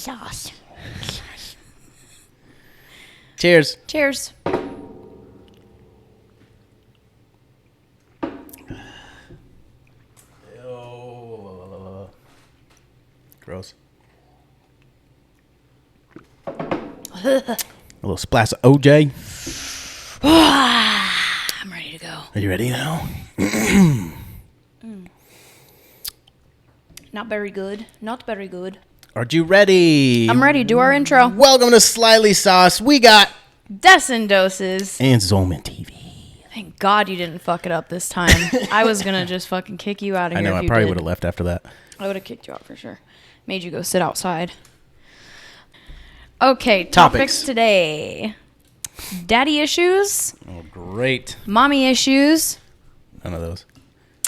sauce. Cheers. Cheers. Gross. A little splash of OJ. I'm ready to go. Are you ready now? Not very good. Not very good. Are you ready? I'm ready. Do our intro. Welcome to Slightly Sauce. We got Des and Doses. and Zolman TV. Thank God you didn't fuck it up this time. I was going to just fucking kick you out of I here. know, if I you probably did. would have left after that. I would have kicked you out for sure. Made you go sit outside. Okay, Topics. topics today. Daddy issues. Oh, great. Mommy issues. None of those.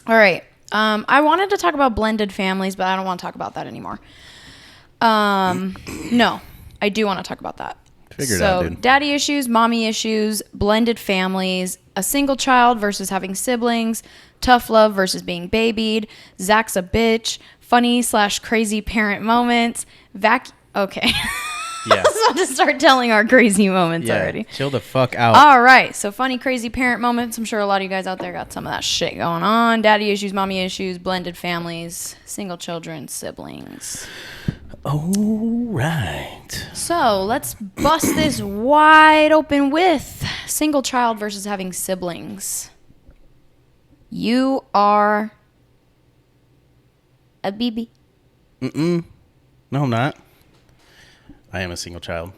All right. I wanted to talk about blended families, but I don't want to talk about that anymore. No, I do want to talk about that. Figure it out, dude. Daddy issues, mommy issues, blended families, a single child versus having siblings, tough love versus being babied, Zach's a bitch, funny/crazy parent moments, okay. Yeah. So I'll just start telling our crazy moments already. Chill the fuck out. All right. So funny, crazy parent moments. I'm sure a lot of you guys out there got some of that shit going on. Daddy issues, mommy issues, blended families, single children, siblings. All right. So let's bust this wide open with single child versus having siblings. You are a BB. No, I'm not. I am a single child.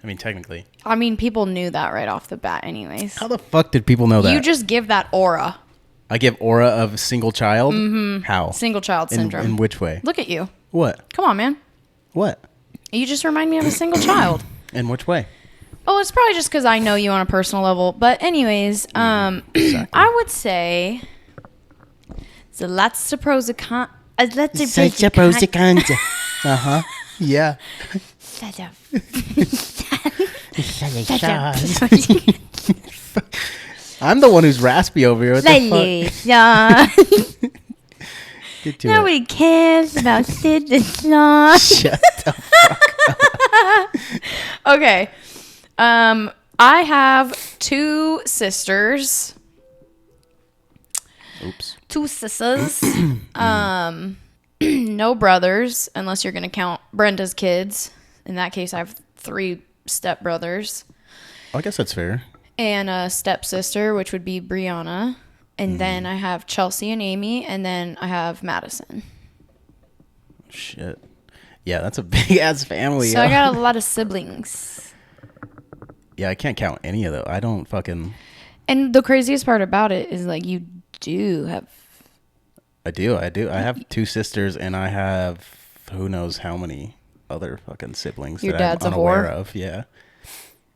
I mean, technically. I mean, people knew that right off the bat anyways. How the fuck did people know that? You just give that aura. I give aura of a single child? Mm-hmm. How? Single child syndrome. In which way? Look at you. What? Come on, man. What? You just remind me of a single child. In which way? Oh, it's probably just because I know you on a personal level. But anyways, Exactly. I would say there's lots of pros and cons. Such a pros and cons. Uh-huh. Yeah. Shut up. I'm the one who's raspy over here. What the fuck? Get to Nobody cares about Sid the Sloth. Shut the fuck up. Okay. I have two sisters. Oops. Two sisters. No brothers, unless you're going to count Brenda's kids. In that case, I have 3 stepbrothers. I guess that's fair. And a stepsister, which would be Brianna. And then I have Chelsea and Amy. And then I have Madison. Shit. Yeah, that's a big-ass family. So I got a lot of siblings. Yeah, I can't count any of those. I don't fucking... And the craziest part about it is, like, you do have... I do. I have 2 sisters, and I have who knows how many other fucking siblings Your that dad's I'm a unaware whore? of. Yeah.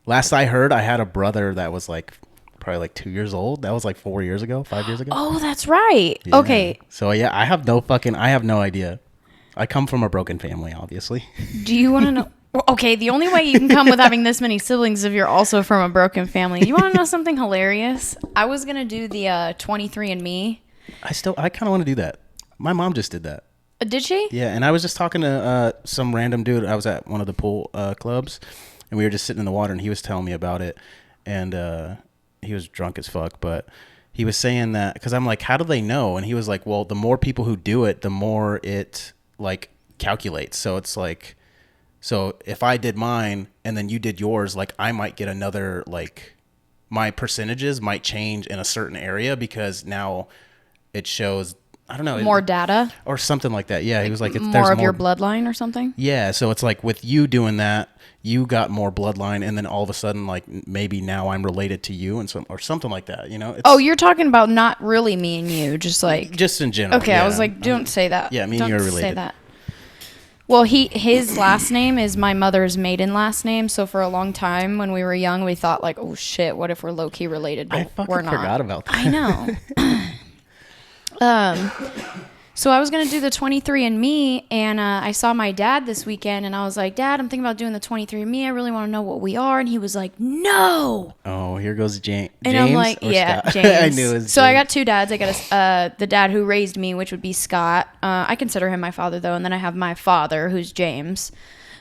Last I heard, I had a brother that was like probably like 2 years old. That was like 4 years ago, 5 years ago. Oh, that's right. Yeah. Okay. So yeah, I have no idea. I come from a broken family, obviously. Do you want to know? Well, okay, the only way you can come with having this many siblings if you're also from a broken family. You want to know something hilarious? I was going to do the 23andMe. I kind of want to do that. My mom just did that. Did she? Yeah, and I was just talking to some random dude. I was at one of the pool clubs, and we were just sitting in the water, and he was telling me about it, and he was drunk as fuck, but he was saying that, because I'm like, how do they know? And he was like, well, the more people who do it, the more it, like, calculates. So it's like, so if I did mine, and then you did yours, like, I might get another, like, my percentages might change in a certain area, because now it shows... I don't know. More data? Or something like that. Yeah, he was like... More of your bloodline or something? Yeah, so it's like with you doing that, you got more bloodline, and then all of a sudden, like, maybe now I'm related to you and or something like that, you know? Oh, you're talking about not really me and you, just like... Just in general. Okay, yeah. I was like, don't say that. Yeah, me and you are related. Don't say that. Well, his last name is my mother's maiden last name, so for a long time when we were young, we thought like, oh shit, what if we're low-key related, but I fucking we're not. forgot about that. I know. So I was going to do the 23andMe, and I saw my dad this weekend, and I was like, Dad, I'm thinking about doing the 23andMe. I really want to know what we are. And he was like, no. Oh, here goes James. And I'm like, or yeah, Scott? James. I knew it was So James. I got 2 dads. I got the dad who raised me, which would be Scott. I consider him my father, though. And then I have my father, who's James,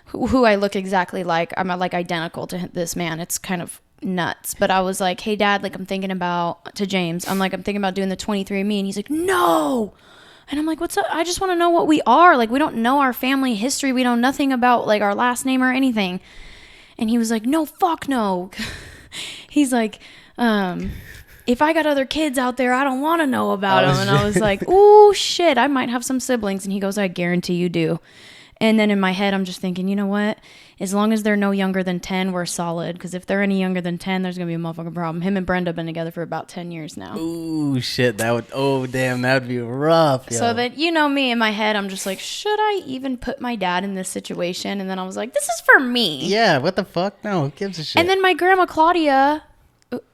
who I look exactly like. I'm like identical to this man. It's kind of nuts. But I was like, hey, Dad, like I'm thinking about, to James, I'm thinking about doing the 23andMe. And he's like, no. And I'm like, what's up? I just want to know what we are. Like, we don't know our family history. We know nothing about like our last name or anything. And he was like, no, fuck no. He's like, if I got other kids out there, I don't want to know about them. And I was like, ooh, shit, I might have some siblings. And he goes, I guarantee you do. And then in my head, I'm just thinking, you know what? As long as they're no younger than 10, we're solid. Because if they're any younger than 10, there's going to be a motherfucking problem. Him and Brenda have been together for about 10 years now. Ooh, shit. That would be rough. Yo. So that, you know me, in my head, I'm just like, should I even put my dad in this situation? And then I was like, this is for me. Yeah, what the fuck? No, who gives a shit? And then my grandma Claudia,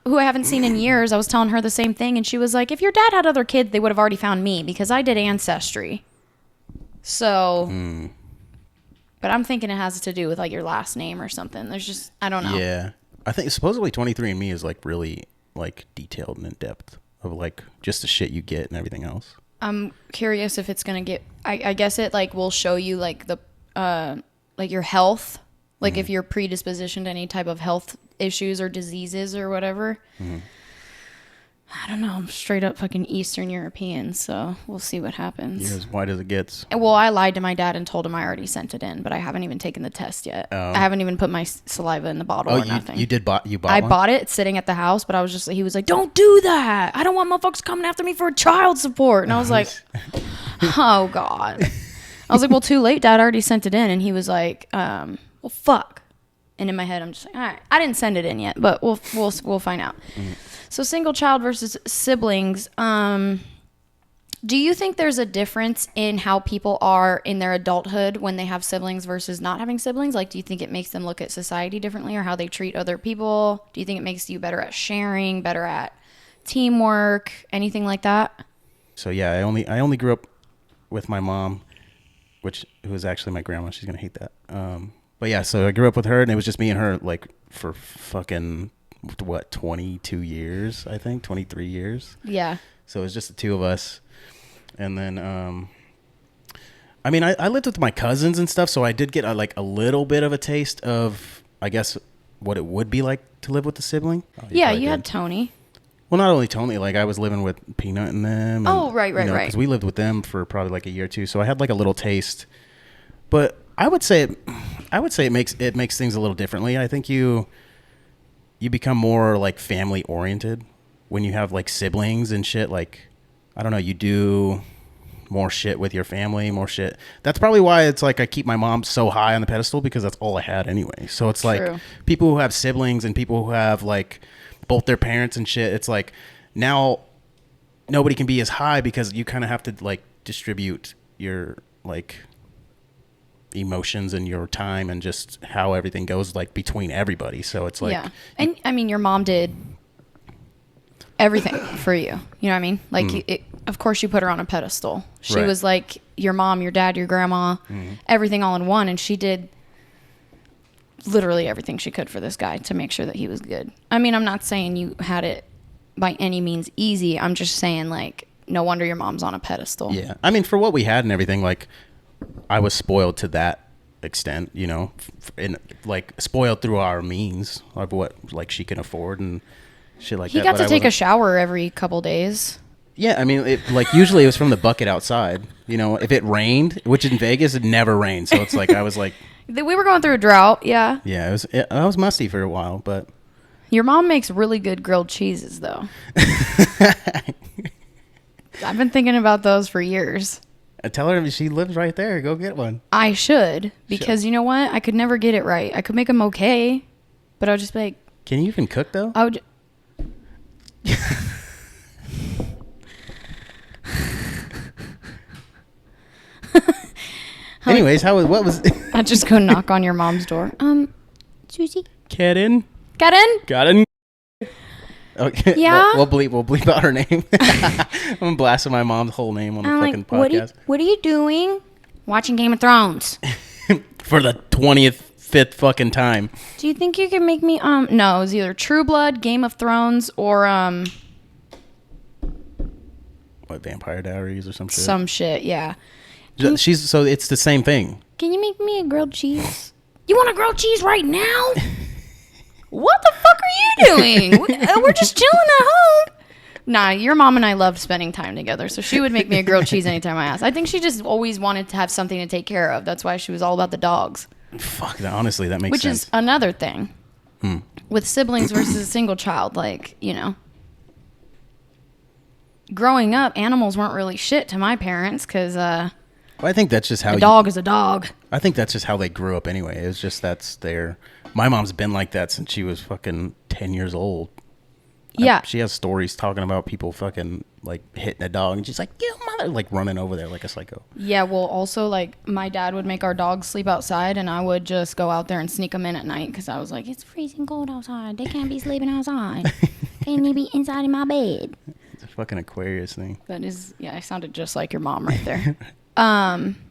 who I haven't seen in years, I was telling her the same thing. And she was like, if your dad had other kids, they would have already found me because I did Ancestry. So... But I'm thinking it has to do with like your last name or something. There's just, I don't know. Yeah. I think supposedly 23andMe is like really like detailed and in depth of like just the shit you get and everything else. I'm curious if it's going to get, I guess it like will show you like the, like your health, like if you're predispositioned to any type of health issues or diseases or whatever. I don't know. I'm straight up fucking Eastern European, so we'll see what happens. You're as white as it gets. Well, I lied to my dad and told him I already sent it in, but I haven't even taken the test yet. I haven't even put my saliva in the bottle or nothing. You bought I one? bought it. It's sitting at the house, but I was just, he was like, don't do that. I don't want motherfuckers coming after me for child support. And I was like, oh, God. I was like, well, too late, Dad. I already sent it in. And he was like, well, fuck. And in my head, I'm just like, all right, I didn't send it in yet, but we'll find out. So single child versus siblings. Do you think there's a difference in how people are in their adulthood when they have siblings versus not having siblings? Like, do you think it makes them look at society differently or how they treat other people? Do you think it makes you better at sharing, better at teamwork, anything like that? So yeah, I only grew up with my mom, who was actually my grandma. She's gonna hate that. But yeah, so I grew up with her, and it was just me and her like for fucking 22 years, I think 23 years. Yeah. So it was just the two of us. And then I mean I lived with my cousins and stuff, so I did get a little bit of a taste of, I guess, what it would be like to live with a sibling. Yeah, you had Tony. Well, not only Tony, like I was living with Peanut and them. And, right. Because we lived with them for probably like a year or two, so I had like a little taste. But I would say it makes things a little differently. I think you become more like family oriented when you have like siblings and shit. Like, I don't know, you do more shit with your family, more shit. That's probably why it's like I keep my mom so high on the pedestal, because that's all I had anyway. So it's like people who have siblings and people who have like both their parents and shit, it's like now nobody can be as high because you kind of have to like distribute your like emotions and your time and just how everything goes like between everybody. So it's like, yeah. And I mean, your mom did everything for you. You know what I mean? Like, of course you put her on a pedestal. She was like your mom, your dad, your grandma, everything all in one. And she did literally everything she could for this guy to make sure that he was good. I mean, I'm not saying you had it by any means easy. I'm just saying, like, no wonder your mom's on a pedestal. Yeah. I mean, for what we had and everything, like, I was spoiled to that extent, you know, and like spoiled through our means of what like she can afford and shit like that. He got to take a shower every couple days. Yeah, I mean, usually it was from the bucket outside. You know, if it rained, which in Vegas it never rained, so it's like I was like, we were going through a drought. Yeah. Yeah, I was musty for a while, but your mom makes really good grilled cheeses, though. I've been thinking about those for years. I tell her she lives right there. Go get one. I should, because you know what? I could never get it right. I could make them okay, but I would just be like... Can you even cook, though? I would... Anyways, what was... I'd just go knock on your mom's door. Susie? Get in. Get in? Got in. Okay. Yeah. We'll bleep out her name. I'm blasting my mom's whole name on the fucking podcast. What are you doing? Watching Game of Thrones. For the 25th fucking time. Do you think you can make me no, it was either True Blood, Game of Thrones, or what, Vampire Diaries or some shit? Some shit, yeah. So it's the same thing. Can you make me a grilled cheese? You want a grilled cheese right now? What the fuck are you doing? We're just chilling at home. Nah, your mom and I loved spending time together, so she would make me a grilled cheese anytime I asked. I think she just always wanted to have something to take care of. That's why she was all about the dogs. Fuck, honestly, that makes sense. Which is another thing. With siblings versus a single child, like, you know. Growing up, animals weren't really shit to my parents because I think that's just how a dog is a dog. I think that's just how they grew up anyway. It's just that's their. My mom's been like that since she was fucking 10 years old. Yeah. She has stories talking about people fucking like hitting a dog, and she's like, "You mother," like running over there like a psycho. Yeah, well, also like my dad would make our dogs sleep outside, and I would just go out there and sneak them in at night because I was like, it's freezing cold outside. They can't be sleeping outside. They need to be inside in my bed. It's a fucking Aquarius thing. That is, yeah, I sounded just like your mom right there.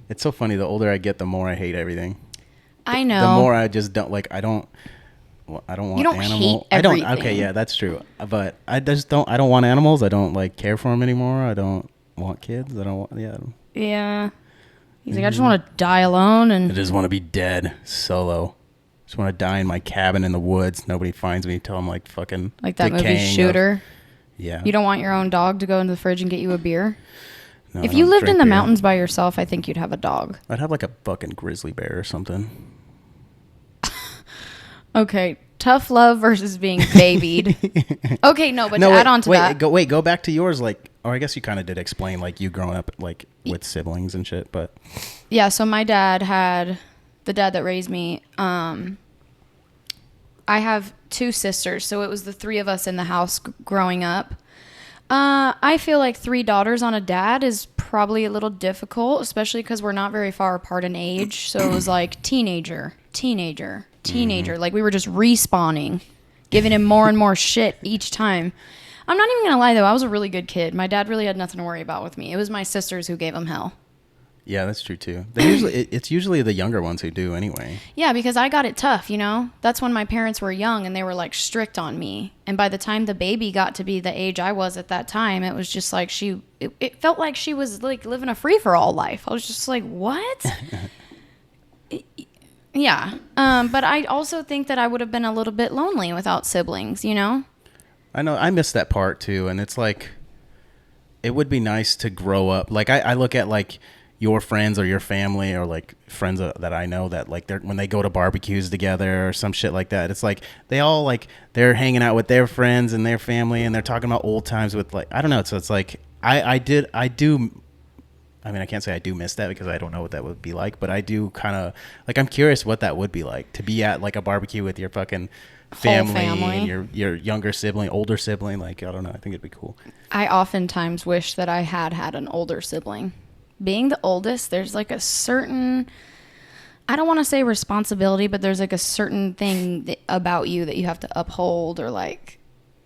It's so funny. The older I get, the more I hate everything. I know. The more I just don't like. I don't want you don't animal. hate everything. Okay, yeah, that's true. But I just don't. I don't want animals. I don't like care for them anymore. I don't want kids. I don't want. Yeah. Yeah. He's like, I just want to die alone, and I just want to be dead, solo. Just want to die in my cabin in the woods. Nobody finds me until I'm like fucking like that movie decaying Shooter. Yeah. You don't want your own dog to go into the fridge and get you a beer? No, if I you don't lived in drink the beer. mountains by yourself, I think you'd have a dog. I'd have like a fucking grizzly bear or something. Okay, tough love versus being babied. Okay, no, but to add on to that. Go back to yours. Like, or I guess you kind of did explain like you growing up like with siblings and shit. But yeah, so my dad had the dad that raised me. I have two sisters, so it was the three of us in the house growing up. I feel like 3 daughters on a dad is probably a little difficult, especially because we're not very far apart in age. So it was like teenager. Like we were just respawning, giving him more and more shit each time. I'm not even going to lie, though. I was a really good kid. My dad really had nothing to worry about with me. It was my sisters who gave him hell. yeah, that's true too. It's usually the younger ones who do anyway. Yeah, because I got it tough, you know? That's when my parents were young and they were like strict on me. And by the time the baby got to be the age I was at that time, it was just like it felt like she was like living a free-for-all life. I was just like, what? Yeah. But I also think that I would have been a little bit lonely without siblings, you know? I know. I miss that part too. And it's like, it would be nice to grow up. Like I look at like your friends or your family or like friends that I know that like when they go to barbecues together or some shit like that, it's like they all like they're hanging out with their friends and their family and they're talking about old times with like I don't know. So it's like I do. I mean, I can't say I do miss that because I don't know what that would be like, but I do kind of like I'm curious what that would be like to be at like a barbecue with your fucking family. And your younger sibling, older sibling. Like I don't know. I think it'd be cool. I oftentimes wish that I had an older sibling. Being the oldest, there's like a certain, I don't want to say responsibility, but there's like a certain thing about you that you have to uphold or like,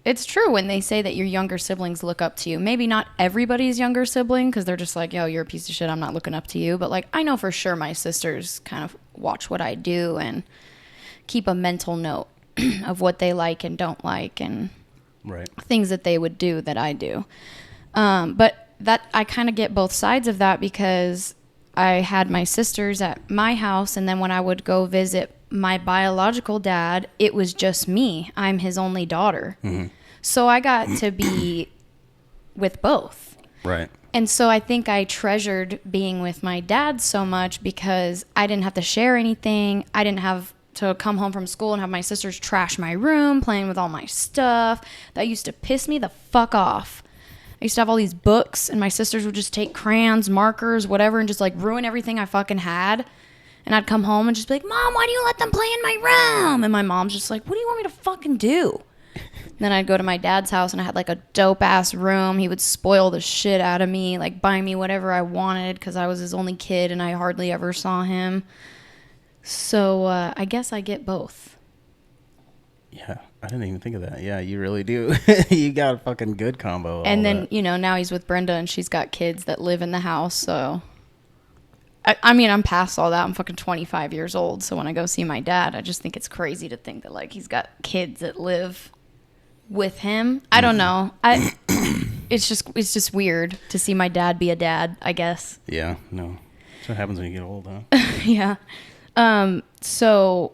it's true when they say that your younger siblings look up to you. Maybe not everybody's younger sibling because they're just like, yo, you're a piece of shit. I'm not looking up to you. But like, I know for sure my sisters kind of watch what I do and keep a mental note of what they like and don't like and right. things that they would do that I do. But that I kind of get both sides of that because I had my sisters at my house, and then when I would go visit my biological dad, it was just me. I'm his only daughter. Mm-hmm. So I got to be with both. Right. And so I think I treasured being with my dad so much because I didn't have to share anything. I didn't have to come home from school and have my sisters trash my room, playing with all my stuff. That used to piss me the fuck off. I used to have all these books, and my sisters would just take crayons, markers, whatever, and just, like, ruin everything I fucking had. And I'd come home and just be like, Mom, why do you let them play in my room? And my mom's just like, what do you want me to fucking do? Then I'd go to my dad's house, and I had, like, a dope-ass room. He would spoil the shit out of me, like, buy me whatever I wanted because I was his only kid, and I hardly ever saw him. So I guess I get both. Yeah. I didn't even think of that. Yeah, you really do. You got a fucking good combo. And then, you know, now he's with Brenda and she's got kids that live in the house. So, I mean, I'm past all that. I'm fucking 25 years old. So when I go see my dad, I just think it's crazy to think that, like, he's got kids that live with him. I don't know. It's just weird to see my dad be a dad, I guess. Yeah, no. That's what happens when you get old, huh? Yeah. So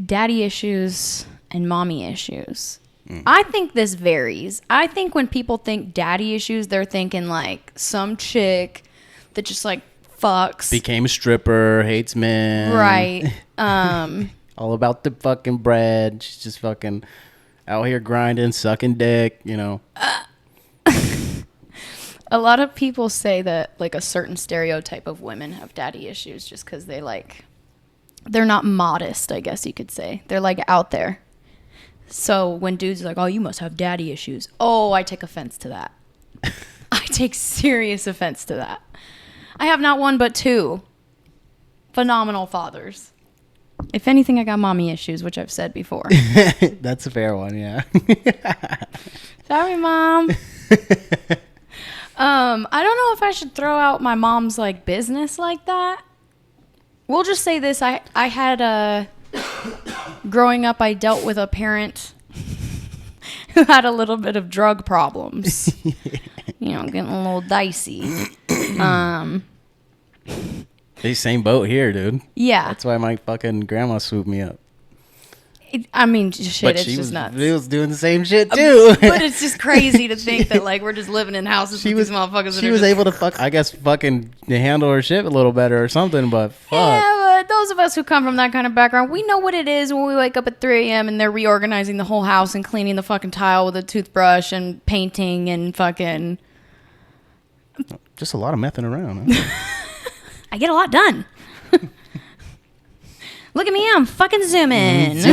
daddy issues and mommy issues. I think this varies. I think when people think daddy issues, they're thinking like some chick that just like fucks. Became a stripper, hates men. Right. All about the fucking bread. She's just fucking out here grinding, sucking dick, you know. A lot of people say that like a certain stereotype of women have daddy issues just because they're not modest, I guess you could say. They're like out there. So when dudes are like, oh, you must have daddy issues. Oh, I take offense to that. I take serious offense to that. I have not one but two phenomenal fathers. If anything, I got mommy issues, which I've said before. That's a fair one, yeah. Sorry, Mom. I don't know if I should throw out my mom's like business like that. We'll just say this. I had growing up, I dealt with a parent who had a little bit of drug problems. You know, getting a little dicey. Hey, same boat here, dude. Yeah. That's why my fucking grandma swooped me up. I mean, shit, it's she just nuts. She was doing the same shit, too. But it's just crazy to think that, like, we're just living in houses with these motherfuckers. She was able to fucking handle her shit a little better or something, but fuck. Yeah, but those of us who come from that kind of background, we know what it is when we wake up at 3 a.m. and they're reorganizing the whole house and cleaning the fucking tile with a toothbrush and painting and fucking... Just a lot of messing around, huh? I get a lot done. Look at me, I'm fucking zooming.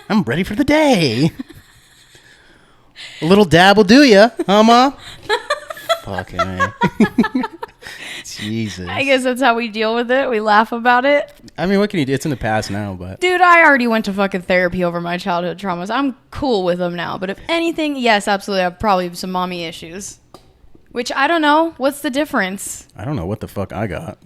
I'm ready for the day. A little dab will do ya, huh, Mom? Fucking man. Jesus. I guess that's how we deal with it. We laugh about it. I mean, what can you do? It's in the past now, but... Dude, I already went to fucking therapy over my childhood traumas. I'm cool with them now. But if anything, yes, absolutely, I have probably some mommy issues. Which, I don't know. What's the difference? I don't know what the fuck I got.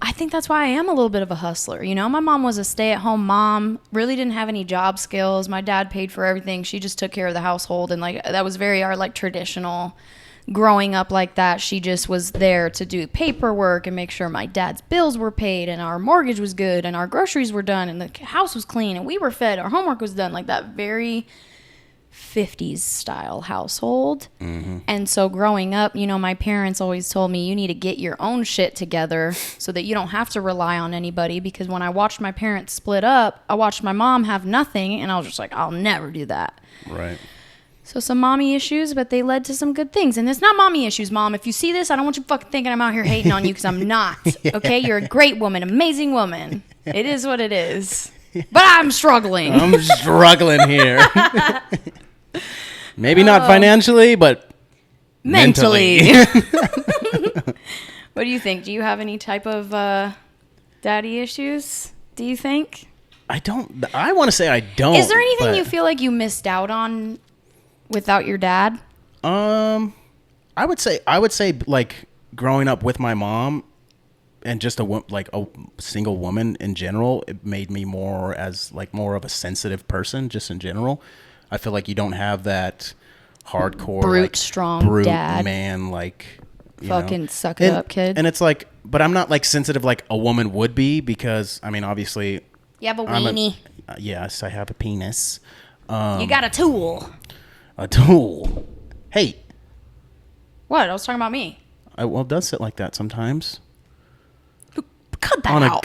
I think that's why I am a little bit of a hustler. You know, my mom was a stay-at-home mom, really didn't have any job skills. My dad paid for everything. She just took care of the household. And, like, that was very our, like, traditional growing up like that. She just was there to do paperwork and make sure my dad's bills were paid and our mortgage was good and our groceries were done and the house was clean and we were fed. Our homework was done. Like, that very 50s style household. Mm-hmm. And so growing up, you know, my parents always told me you need to get your own shit together so that you don't have to rely on anybody, because when I watched my parents split up, I watched my mom have nothing and I was just like, I'll never do that. Right. So some mommy issues, but they led to some good things. And it's not mommy issues, Mom. If you see this, I don't want you fucking thinking I'm out here hating on you, because I'm not. Okay? You're a great woman, amazing woman. It is what it is. But I'm struggling. I'm struggling here. Maybe not financially, but mentally. What do you think? Do you have any type of daddy issues, do you think? I want to say I don't. Is there anything you feel like you missed out on without your dad? I would say like growing up with my mom and just a single woman in general, it made me more of a sensitive person just in general. I feel like you don't have that hardcore brute strong dad man, like fucking suck it up kid. And it's like, but I'm not like sensitive like a woman would be, because I mean obviously you have a weenie. Yes, I have a penis. You got a tool. A tool. Hey. What? I was talking about me. It does sit like that sometimes. Cut that out.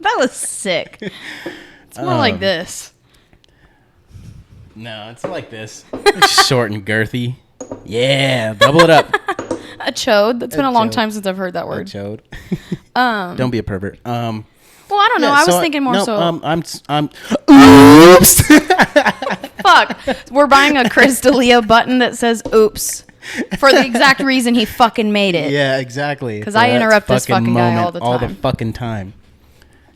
That was sick. It's more like this. No, it's like this. Short and girthy. Yeah, double it up. A chode. That's been a long time since I've heard that word. A chode. Don't be a pervert. Well, I don't know. I was thinking more so. I'm. Oops. Fuck. We're buying a Chris D'Elia button that says "Oops" for the exact reason he fucking made it. Yeah, exactly. Because I interrupt this fucking guy all the time. All the fucking time.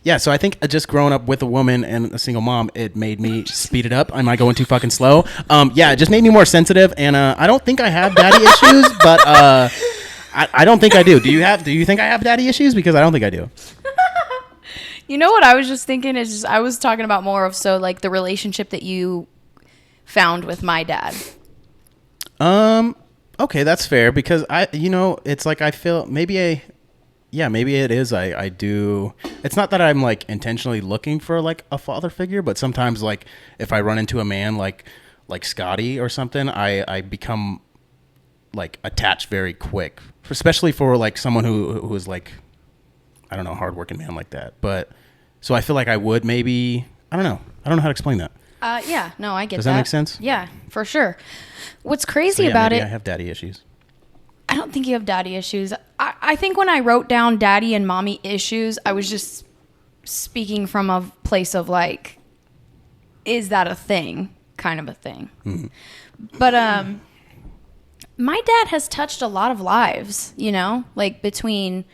Yeah, so I think just growing up with a woman and a single mom, it made me speed it up. Am I going too fucking slow? Yeah, it just made me more sensitive, and I don't think I have daddy issues, but I don't think I do. Do you think I have daddy issues? Because I don't think I do. You know what I was just thinking is just, I was talking about more of like the relationship that you found with my dad. Okay, that's fair, because it's like I feel maybe yeah, maybe it is. I do. It's not that I'm like intentionally looking for like a father figure, but sometimes like if I run into a man like Scotty or something, I become like attached very quick, especially for like someone who is like, I don't know, hardworking man like that. But so I feel like I would maybe, I don't know how to explain that. Yeah, no, I get that. Does that make sense? Yeah, for sure. What's crazy about it? I have daddy issues. I don't think you have daddy issues. I think when I wrote down daddy and mommy issues, I was just speaking from a place of like, is that a thing? Kind of a thing. Mm-hmm. But my dad has touched a lot of lives, you know, like between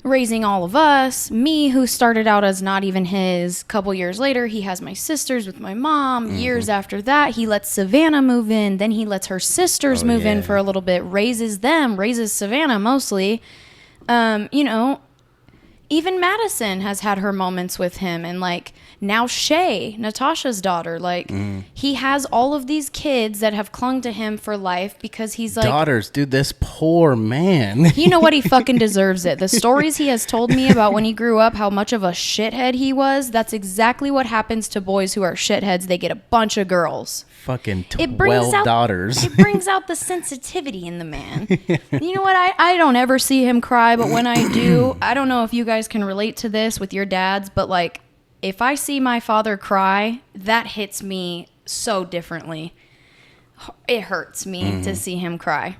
raising all of us, me who started out as not even his, couple years later he has my sisters with my mom, years after that he lets Savannah move in, then he lets her sisters move in for a little bit, raises Savannah mostly. You know, even Madison has had her moments with him, and like now Shay, Natasha's daughter, like he has all of these kids that have clung to him for life because he's like, daughters, dude, this poor man. You know what? He fucking deserves it. The stories he has told me about when he grew up, how much of a shithead he was, that's exactly what happens to boys who are shitheads. They get a bunch of girls. Fucking 12 daughters. It brings out the sensitivity in the man. You know what? I don't ever see him cry, but when I do, I don't know if you guys can relate to this with your dads, but like, if I see my father cry, that hits me so differently. It hurts me to see him cry.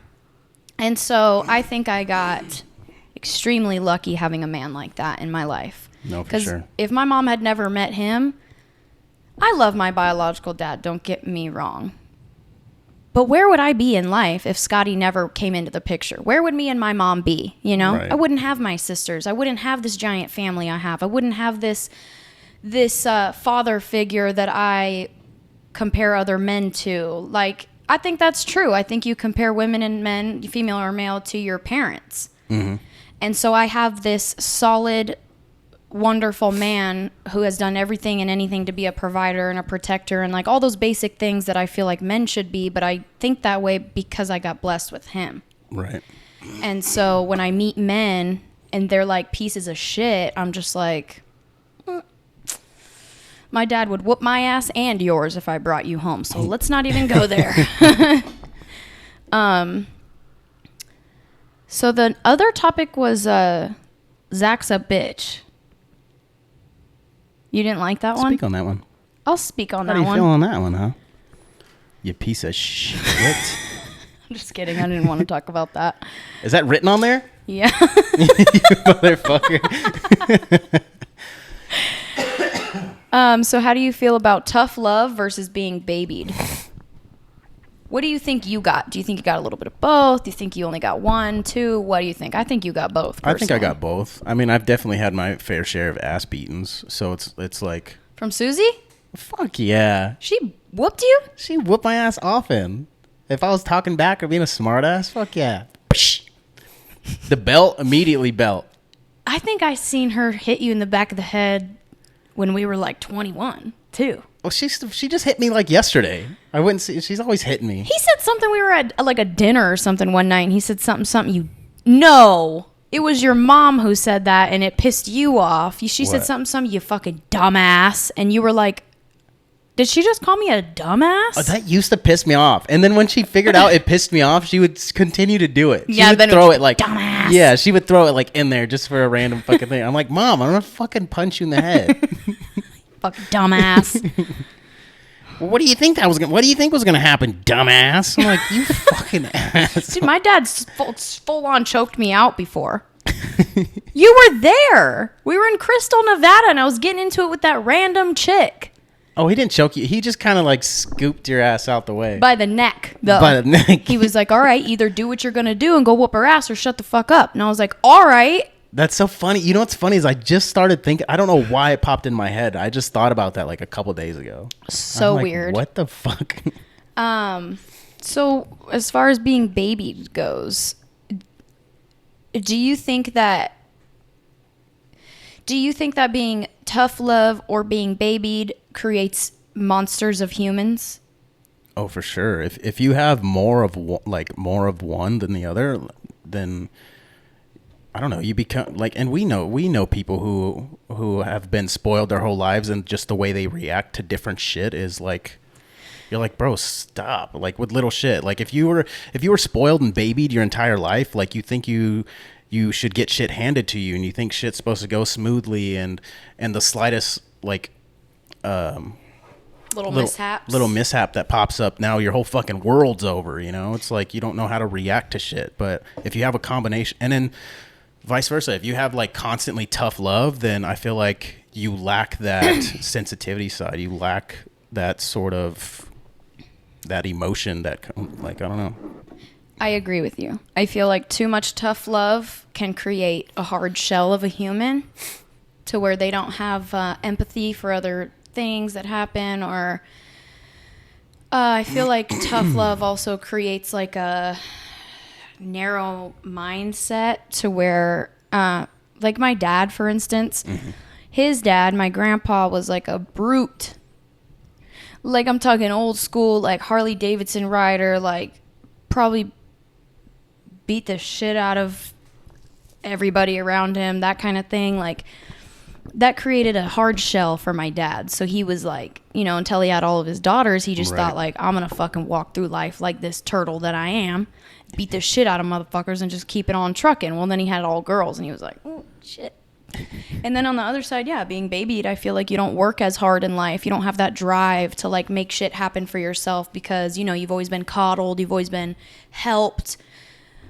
And so I think I got extremely lucky having a man like that in my life. No, for sure. If my mom had never met him, I love my biological dad, don't get me wrong. But where would I be in life if Scotty never came into the picture? Where would me and my mom be, you know? Right. I wouldn't have my sisters. I wouldn't have this giant family I have. I wouldn't have this father figure that I compare other men to. Like, I think that's true. I think you compare women and men, female or male, to your parents. Mm-hmm. And so I have this solid, wonderful man who has done everything and anything to be a provider and a protector and like all those basic things that I feel like men should be, but I think that way because I got blessed with him. Right. And so when I meet men and they're like pieces of shit, I'm just like, my dad would whoop my ass and yours if I brought you home. So let's not even go there. So the other topic was Zach's a bitch. You didn't like that one? Speak on that one. I'll speak on that one. How do you feel on that one, huh? You piece of shit. I'm just kidding. I didn't want to talk about that. Is that written on there? Yeah. You motherfucker. So how do you feel about tough love versus being babied? What do you think you got? Do you think you got a little bit of both? Do you think you only got one, two? What do you think? I think you got both, personally. I think I got both. I mean, I've definitely had my fair share of ass beatings, so it's like... From Susie? Fuck yeah. She whooped you? She whooped my ass often. If I was talking back or being a smart ass, fuck yeah. The belt, immediately belt. I think I seen her hit you in the back of the head when we were like 21, too. Well, she just hit me like yesterday. I wouldn't see. She's always hitting me. He said something. We were at like a dinner or something one night, and he said something. You no, it was your mom who said that, and it pissed you off. She said something. You fucking dumbass, and you were like, did she just call me a dumbass? Oh, that used to piss me off. And then when she figured out it pissed me off, she would continue to do it. She would throw it like dumbass. Yeah, she would throw it like in there just for a random fucking thing. I'm like, Mom, I'm gonna fucking punch you in the head. Fucking dumbass. What do you think was gonna happen, dumbass? I'm like, you fucking ass. Dude, my dad's full on choked me out before. You were there. We were in Crystal, Nevada, and I was getting into it with that random chick. Oh, he didn't choke you. He just kind of like scooped your ass out the way. By the neck, though. By the neck. He was like, all right, either do what you're gonna do and go whoop her ass or shut the fuck up. And I was like, all right. That's so funny. You know what's funny is I just started thinking, I don't know why it popped in my head. I just thought about that like a couple days ago. So like, weird. What the fuck? So as far as being babied goes, do you think that being tough love or being babied creates monsters of humans? Oh, for sure. If you have more of one than the other, then I don't know, you become like, and we know people who have been spoiled their whole lives, and just the way they react to different shit is like, you're like, bro, stop. Like with little shit. Like if you were spoiled and babied your entire life, like you think you should get shit handed to you, and you think shit's supposed to go smoothly, and the slightest like little mishap that pops up, now your whole fucking world's over, you know? It's like you don't know how to react to shit. But if you have a combination, and then vice versa, if you have like constantly tough love, then I feel like you lack that sensitivity side. You lack that sort of that emotion that, like, I don't know. I agree with you. I feel like too much tough love can create a hard shell of a human to where they don't have empathy for other things that happen, or I feel like tough love also creates like a narrow mindset to where like my dad, for instance, his dad, my grandpa, was like a brute. Like I'm talking old school, like Harley Davidson rider, like probably beat the shit out of everybody around him, that kind of thing. Like that created a hard shell for my dad. So he was like, you know, until he had all of his daughters, he just thought like, I'm gonna fucking walk through life like this turtle that I am, beat the shit out of motherfuckers and just keep it on trucking. Well, then he had all girls and he was like, oh shit. And then on the other side, yeah, being babied, I feel like you don't work as hard in life. You don't have that drive to like make shit happen for yourself because, you know, you've always been coddled, you've always been helped.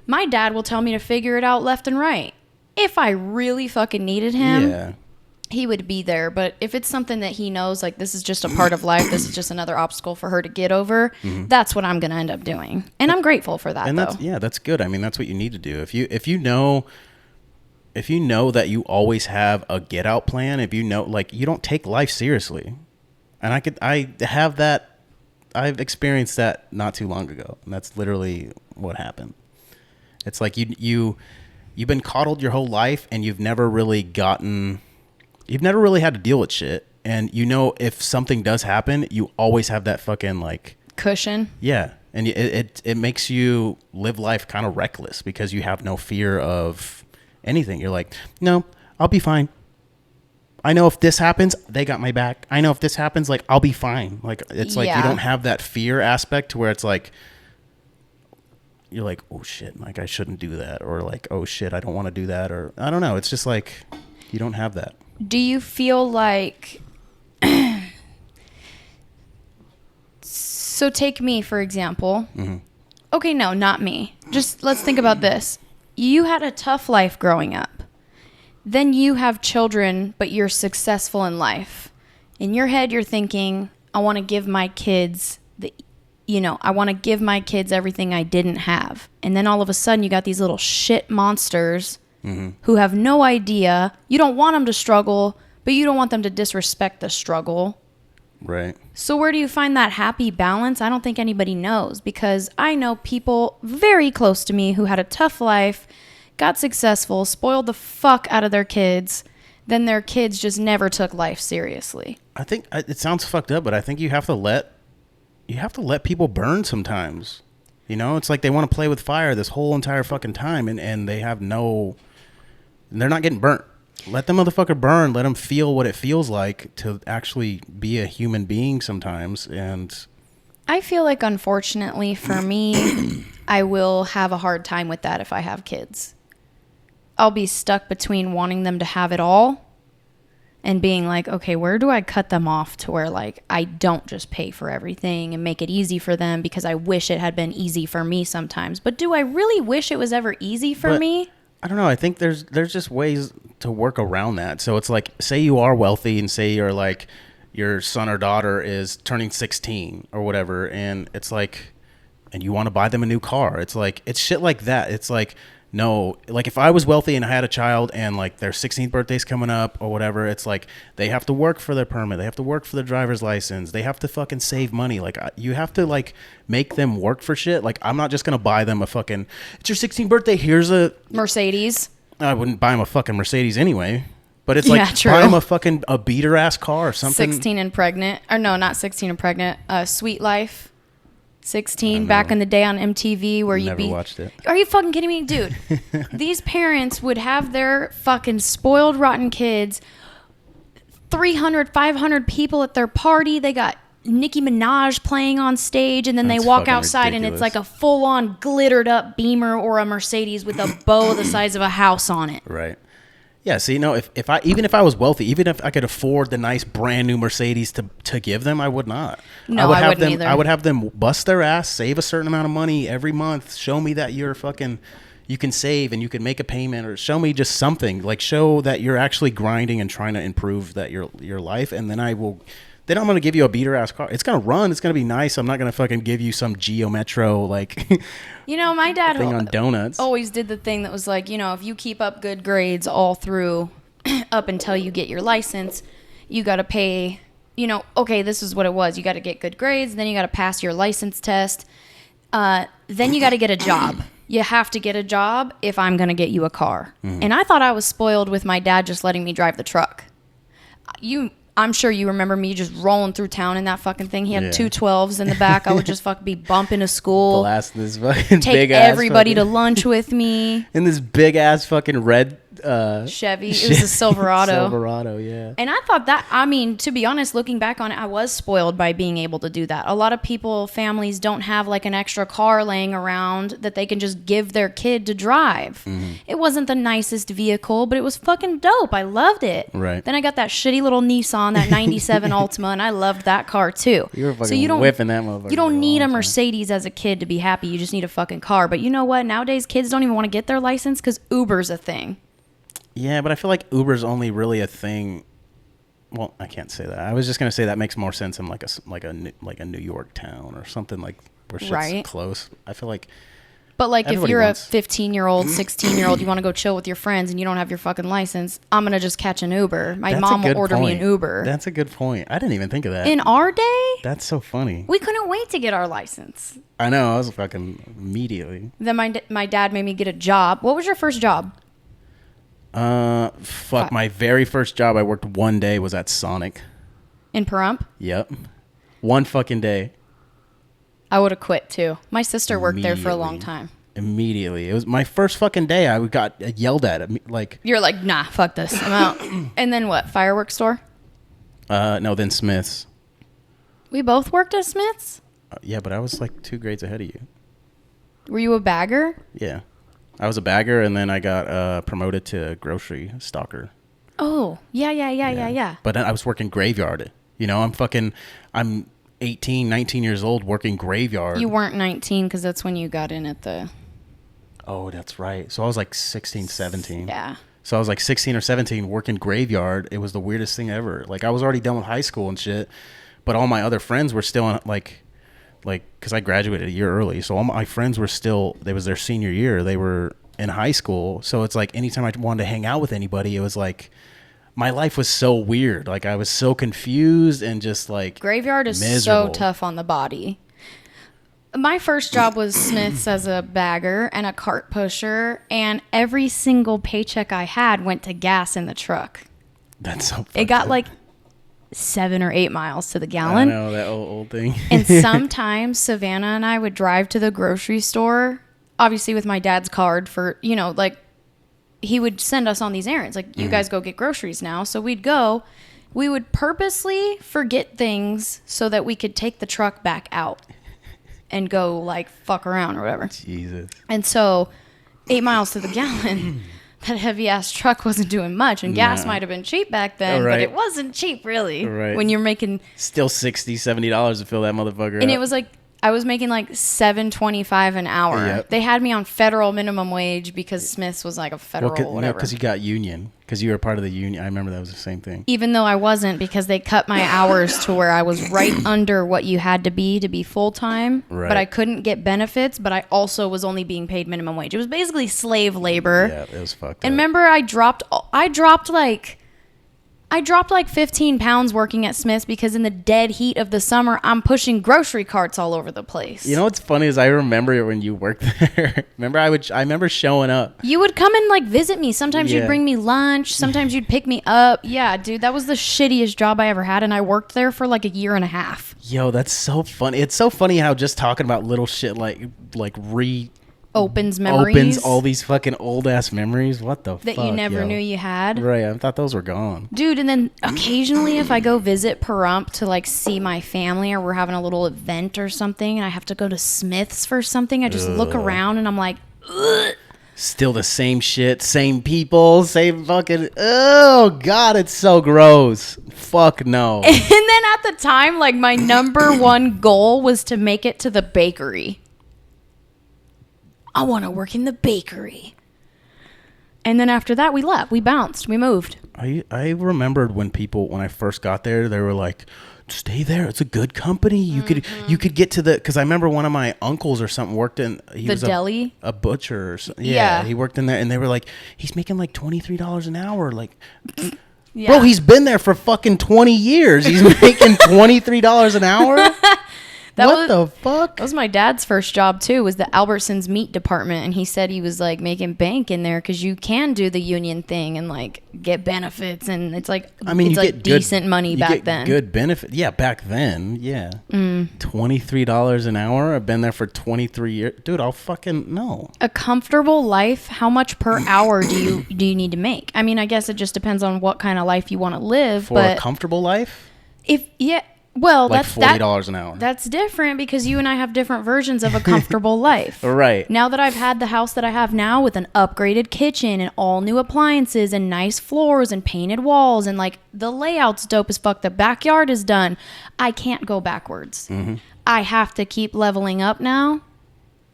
My dad will tell me to figure it out left and right. If I really fucking needed him, he would be there. But if it's something that he knows, like this is just a part of life, this is just another obstacle for her to get over, that's what I'm going to end up doing. And I'm grateful for that, and though. That's good. I mean, that's what you need to do. If you know that you always have a get out plan, if you know, like, you don't take life seriously. And I've experienced that not too long ago. And that's literally what happened. It's like you've been coddled your whole life, and you've never really had to deal with shit. And you know, if something does happen, you always have that fucking like cushion. Yeah. And it makes you live life kind of reckless because you have no fear of anything. You're like, no, I'll be fine. I know if this happens, they got my back. I know if this happens, like, I'll be fine. Like, it's like you don't have that fear aspect to where it's like, you're like, oh shit, like I shouldn't do that, or like, oh shit, I don't want to do that, or I don't know. It's just like you don't have that. Do you feel like so take me for example. Okay, no, not me. Just let's think about this. You had a tough life growing up. Then you have children, but you're successful in life. In your head, you're thinking, I want to give my kids I want to give my kids everything I didn't have. And then all of a sudden you got these little shit monsters who have no idea. You don't want them to struggle, but you don't want them to disrespect the struggle. Right. So where do you find that happy balance? I don't think anybody knows, because I know people very close to me who had a tough life, got successful, spoiled the fuck out of their kids, then their kids just never took life seriously. I think it sounds fucked up, but I think you have to let people burn sometimes. You know, it's like they want to play with fire this whole entire fucking time, and they're not getting burnt. Let the motherfucker burn. Let them feel what it feels like to actually be a human being sometimes. And I feel like, unfortunately for me, I will have a hard time with that if I have kids. I'll be stuck between wanting them to have it all and being like, okay, where do I cut them off to where like I don't just pay for everything and make it easy for them, because I wish it had been easy for me sometimes. But do I really wish it was ever easy for me? I don't know. I think there's just ways to work around that. So it's like, say you are wealthy and say you're like, your son or daughter is turning 16 or whatever, and it's like, and you want to buy them a new car. It's like, it's shit like that. It's like, no, like if I was wealthy and I had a child and like their 16th birthday's coming up or whatever, it's like they have to work for their permit, they have to work for their driver's license, they have to fucking save money. Like you have to like make them work for shit. Like I'm not just gonna buy them a fucking, it's your 16th birthday, here's a Mercedes. I wouldn't buy them a fucking Mercedes anyway. But it's like, true. Buy them a beater ass car or something. 16 and pregnant, or no, not 16 and pregnant. Sweet Life. 16 back in the day on MTV where you'd be... Never watched it. Are you fucking kidding me? Dude, these parents would have their fucking spoiled, rotten kids, 300, 500 people at their party. They got Nicki Minaj playing on stage, and then they walk outside and it's like a full-on glittered up Beamer or a Mercedes with a bow the size of a house on it. Right. Yeah, so if I was wealthy, even if I could afford the nice brand new Mercedes to give them, I would not. No, I wouldn't either. I would have them bust their ass, save a certain amount of money every month, show me that you can save and you can make a payment, or show me just something, like show that you're actually grinding and trying to improve your life, and then Then I'm going to give you a beater ass car. It's going to run. It's going to be nice. I'm not going to fucking give you some Geo Metro like my dad thing on donuts. Always did the thing that was like, if you keep up good grades all through up until you get your license, you got to pay, okay, this is what it was. You got to get good grades. Then you got to pass your license test. Then you got to get a job. You have to get a job if I'm going to get you a car. Mm-hmm. And I thought I was spoiled with my dad just letting me drive the truck. I'm sure you remember me just rolling through town in that fucking thing. He had two 12s in the back. I would just fucking be bumping to school. Blast this fucking take everybody to lunch with me. In this big ass fucking red Chevy. It was a Silverado. Silverado, yeah. And I thought that, to be honest, looking back on it, I was spoiled by being able to do that. A lot of families don't have like an extra car laying around that they can just give their kid to drive. Mm-hmm. It wasn't the nicest vehicle, but it was fucking dope. I loved it. Right. Then I got that shitty little Nissan, that 97 Altima, and I loved that car too. You were fucking whipping that motherfucker. You don't need a Mercedes as a kid to be happy. You just need a fucking car. But you know what? Nowadays, kids don't even want to get their license because Uber's a thing. Yeah, but I feel like Uber's only really a thing. Well, I can't say that. I was just gonna say that makes more sense in like a New York town or something like where shit's close. I feel like. But like if you're a 15-year-old, 16-year-old, you want to go chill with your friends and you don't have your fucking license, I'm gonna just catch an Uber. My mom will order me an Uber. That's a good point. I didn't even think of that. In our day, that's so funny. We couldn't wait to get our license. I know. I was fucking immediately. Then my dad made me get a job. What was your first job? My very first job I worked one day was at Sonic. In Pahrump? Yep. One fucking day. I would have quit too. My sister worked there for a long time. Immediately. It was my first fucking day. I got yelled at. Like, you're like, nah, fuck this. I'm out. And then what? Fireworks store? No, then Smith's. We both worked at Smith's? Yeah, but I was like 2 grades ahead of you. Were you a bagger? Yeah. I was a bagger, and then I got promoted to grocery stocker. Oh, yeah. But then I was working graveyard. I'm 18, 19 years old working graveyard. You weren't 19 because that's when you got in at the... Oh, that's right. So I was like 16, 17. Yeah. So I was like 16 or 17 working graveyard. It was the weirdest thing ever. Like, I was already done with high school and shit, but all my other friends were still on, like, because I graduated a year early, so all my friends were still, it was their senior year. They were in high school. So it's like anytime I wanted to hang out with anybody, it was like, my life was so weird. Like, I was so confused and just like graveyard is miserable. So tough on the body. My first job was Smith's as a bagger and a cart pusher, and every single paycheck I had went to gas in the truck. That's so funny. It got like 7 or 8 miles to the gallon. I know, that old thing. And sometimes Savannah and I would drive to the grocery store, obviously with my dad's card for, like, he would send us on these errands. Like, you guys go get groceries now. So we'd go. We would purposely forget things so that we could take the truck back out and go, like, fuck around or whatever. Jesus. And so 8 miles to the gallon... That heavy-ass truck wasn't doing much, and gas might have been cheap back then, but it wasn't cheap, really, when you're making... Still $60, $70 to fill that motherfucker And up. it was like, I was making like $7.25 an hour. Yep. They had me on federal minimum wage because Smith's was like a federal whatever. Because you got union. Because you were part of the union. I remember that was the same thing. Even though I wasn't, because they cut my hours to where I was right under what you had to be full-time. Right. But I couldn't get benefits, but I also was only being paid minimum wage. It was basically slave labor. Yeah, it was fucked up. And remember, I dropped like... I dropped like 15 pounds working at Smith's because in the dead heat of the summer, I'm pushing grocery carts all over the place. You know what's funny is I remember when you worked there. I remember showing up. You would come and like visit me. Sometimes you'd bring me lunch. Sometimes you'd pick me up. Yeah, dude, that was the shittiest job I ever had, and I worked there for like a year and a half. Yo, that's so funny. It's so funny how just talking about little shit opens memories. Opens all these fucking old ass memories. What the fuck? That you never knew you had. Right. I thought those were gone. Dude, and then occasionally if I go visit Pahrump to like see my family or we're having a little event or something and I have to go to Smith's for something, I just look around and I'm like, ugh. Still the same shit, same people, same fucking, oh God, it's so gross. Fuck no. And then at the time, like my number one goal was to make it to the bakery. I want to work in the bakery. And then after that, we left. We bounced. We moved. I remembered when I first got there, they were like, stay there. It's a good company. You could get to because I remember one of my uncles or something worked in the deli, a butcher or something. Yeah, he worked in there, and they were like, he's making like $23 an hour. Like, yeah. Bro, he's been there for fucking 20 years. He's making $23 an hour. What the fuck? That was my dad's first job too, was the Albertsons meat department, and he said he was like making bank in there because you can do the union thing and like get benefits, and it's like, I mean, it's like get decent money back then. Good benefit, yeah, back then, yeah. $23 an hour. I've been there for 23 years, dude. I'll fucking no. A comfortable life. How much per hour do you need to make? I mean, I guess it just depends on what kind of life you want to live. For a comfortable life, well, like $40 an hour. That's different because you and I have different versions of a comfortable life. Right. Now that I've had the house that I have now with an upgraded kitchen and all new appliances and nice floors and painted walls and like the layout's dope as fuck, the backyard is done, I can't go backwards. Mm-hmm. I have to keep leveling up now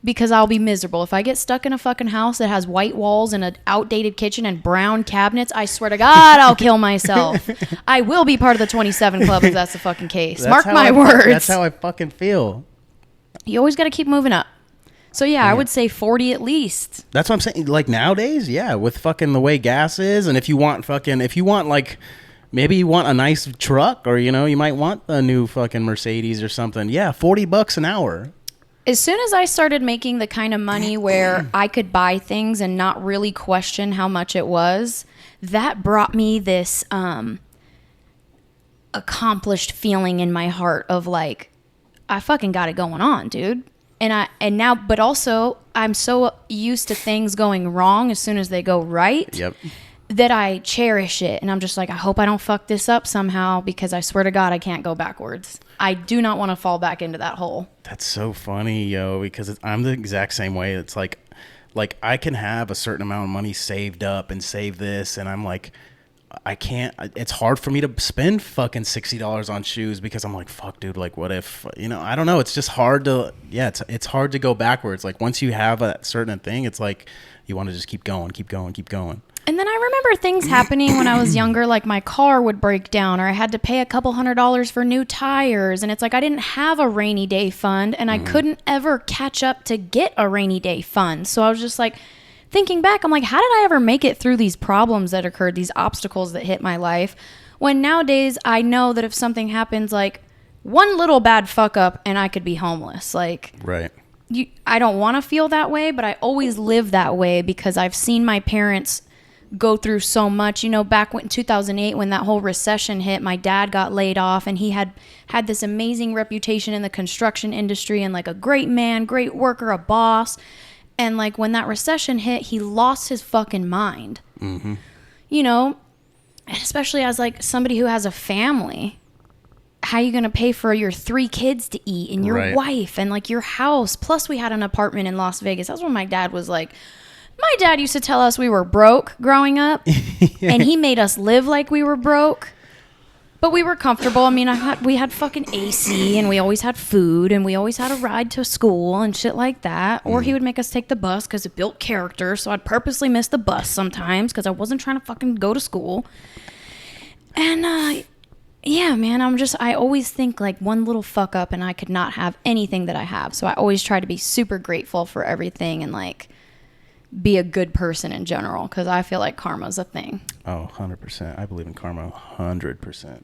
because I'll be miserable. If I get stuck in a fucking house that has white walls and an outdated kitchen and brown cabinets, I swear to God, I'll kill myself. I will be part of the 27 Club if that's the fucking case. Mark my words. That's how I fucking feel. You always got to keep moving up. So yeah, I would say 40 at least. That's what I'm saying. Like nowadays, yeah, with fucking the way gas is, and if you want like, maybe you want a nice truck, or you might want a new fucking Mercedes or something. Yeah, $40 an hour. As soon as I started making the kind of money where I could buy things and not really question how much it was, that brought me this accomplished feeling in my heart of like, I fucking got it going on, dude. But also I'm so used to things going wrong as soon as they go right. Yep. That I cherish it. And I'm just like, I hope I don't fuck this up somehow because I swear to God, I can't go backwards. I do not want to fall back into that hole. That's so funny, yo, because I'm the exact same way. It's like I can have a certain amount of money saved up and save this, and I'm like, I can't. It's hard for me to spend fucking $60 on shoes because I'm like, fuck, dude. Like, what if I don't know. It's just hard to. Yeah, it's hard to go backwards. Like once you have a certain thing, it's like you want to just keep going, keep going, keep going. And then I remember things happening when I was younger, like my car would break down or I had to pay a couple $100s for new tires. And it's like I didn't have a rainy day fund and I couldn't ever catch up to get a rainy day fund. So I was just like thinking back, I'm like, how did I ever make it through these problems that occurred, these obstacles that hit my life? When nowadays I know that if something happens, like one little bad fuck up and I could be homeless. Like, right. I don't want to feel that way, but I always live that way because I've seen my parents go through so much. Back in 2008 when that whole recession hit, my dad got laid off and he had this amazing reputation in the construction industry and like a great man, great worker, a boss. And like when that recession hit, he lost his fucking mind. Mm-hmm. Especially as like somebody who has a family. How are you going to pay for your 3 kids to eat and your wife and like your house? Plus we had an apartment in Las Vegas. That's when my dad was like, my dad used to tell us we were broke growing up, and he made us live like we were broke. But we were comfortable. I mean, we had fucking AC, and we always had food, and we always had a ride to school and shit like that. Or he would make us take the bus because it built character, so I'd purposely miss the bus sometimes because I wasn't trying to fucking go to school. And, yeah, man, I always think like one little fuck up, and I could not have anything that I have. So I always try to be super grateful for everything and like be a good person in general, because I feel like karma's a thing. Oh, 100%. I believe in karma 100%.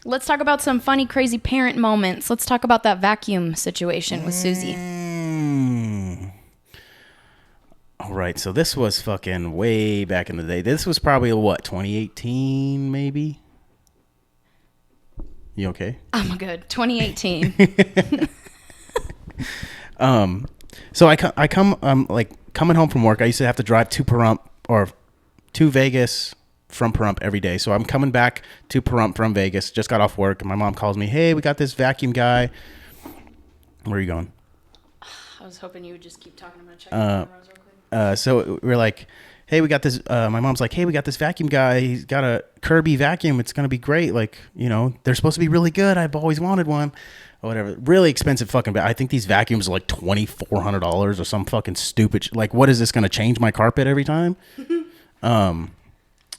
Let's talk about some funny, crazy parent moments. Let's talk about that vacuum situation with Susie. All right, so this was fucking way back in the day. This was probably, what, 2018 maybe? You okay? I'm good. 2018. So I come like coming home from work. I used to have to drive to Pahrump or to Vegas from Pahrump every day. So I'm coming back to Pahrump from Vegas. Just got off work, and my mom calls me. Hey, we got this vacuum guy. Where are you going? I was hoping you would just keep talking. I'm gonna check the cameras real quick. So we're like, hey, we got this. My mom's like, hey, we got this vacuum guy. He's got a Kirby vacuum. It's gonna be great. Like, you know, they're supposed to be really good. I've always wanted one. Or whatever. Really expensive fucking. I think these vacuums are like $2,400 or some fucking stupid. Like, what is this gonna change my carpet every time?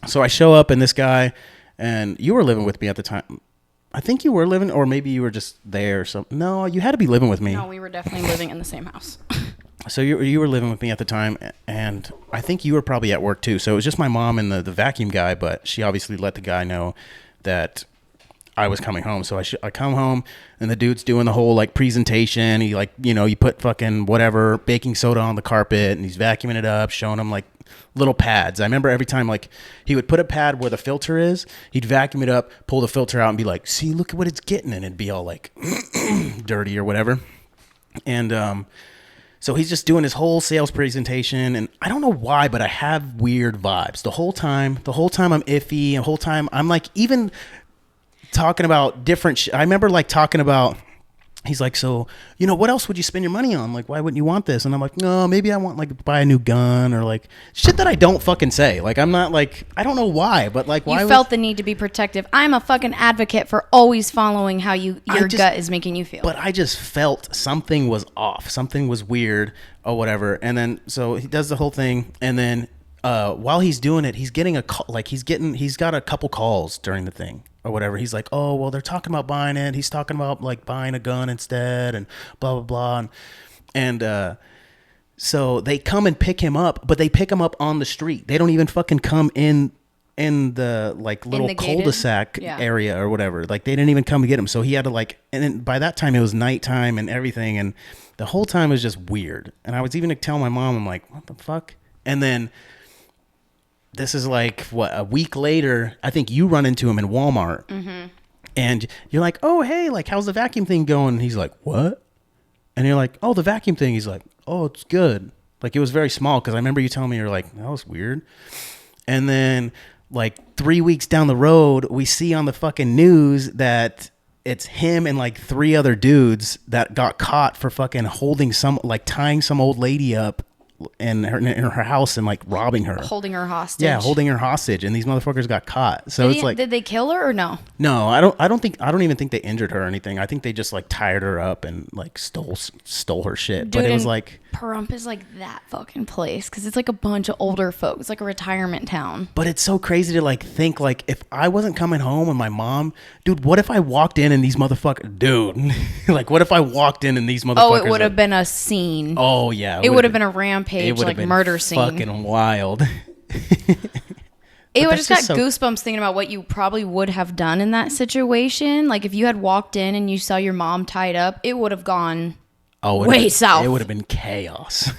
So I show up, and this guy, and you were living with me at the time. I think you were living, or maybe you were just there or something. No, you had to be living with me. No, we were definitely living in the same house. So you were living with me at the time, and I think you were probably at work too. So it was just my mom and the vacuum guy, but she obviously let the guy know that I was coming home. So I come home, and the dude's doing the whole like presentation. He like, you know, you put fucking whatever baking soda on the carpet, and he's vacuuming it up, showing them like little pads. I remember every time like he would put a pad where the filter is, he'd vacuum it up, pull the filter out, and be like, see, look at what it's getting, and it'd be all like dirty or whatever. And so he's just doing his whole sales presentation, and I don't know why, but I have weird vibes the whole time. The whole time I'm iffy, and the whole time I'm like even talking about different I remember like talking about, he's like, so, you know, what else would you spend your money on? Like, why wouldn't you want this? And I'm like, no, maybe I want like to buy a new gun, or like shit that I don't fucking say. Like, I'm not like, I don't know why, but like, why you felt the need to be protective. I'm a fucking advocate for always following how your gut is making you feel. But I just felt something was off. Something was weird or whatever. And then, so he does the whole thing. And then while he's doing it, he's getting a call, like he's got a couple calls during the thing or whatever. He's like, oh, well, they're talking about buying it. He's talking about like buying a gun instead and blah, blah, blah. And so they come and pick him up, but they pick him up on the street. They don't even fucking come in the like little cul-de-sac area or whatever. Like they didn't even come to get him. So he had to like, and then by that time it was nighttime and everything. And the whole time was just weird. And I was even telling my mom, I'm like, what the fuck? And then this is like, what, a week later, I think you run into him in Walmart. Mm-hmm. And you're like, oh, hey, like, how's the vacuum thing going? And he's like, what? And you're like, oh, the vacuum thing. He's like, oh, it's good. Like, it was very small, because I remember you telling me, you're like, that was weird. And then, like, 3 weeks down the road, we see on the fucking news that it's him and, like, 3 other dudes that got caught for fucking holding some, like, tying some old lady up in her house and like robbing her, holding her hostage. Yeah, holding her hostage, and these motherfuckers got caught. So it's like, did they kill her or no? No, I don't even think they injured her or anything. I think they just like tied her up and like stole her shit. Dude, but it was like, Pahrump is like that fucking place, because it's like a bunch of older folks. It's like a retirement town. But it's so crazy to like think, like, if I wasn't coming home with my mom, dude, what if I walked in and these motherfuckers, dude, like, what if I walked in and these motherfuckers? Oh, it would have been a scene. Oh yeah, it would have been a rampage, like murder scene. Fucking wild. I just got goosebumps thinking about what you probably would have done in that situation. Like, if you had walked in and you saw your mom tied up, it would have gone way south. It would have been chaos.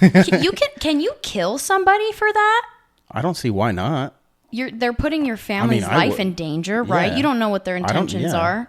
Can you kill somebody for that? I don't see why not. They're putting your family's life in danger, right? Yeah. You don't know what their intentions are.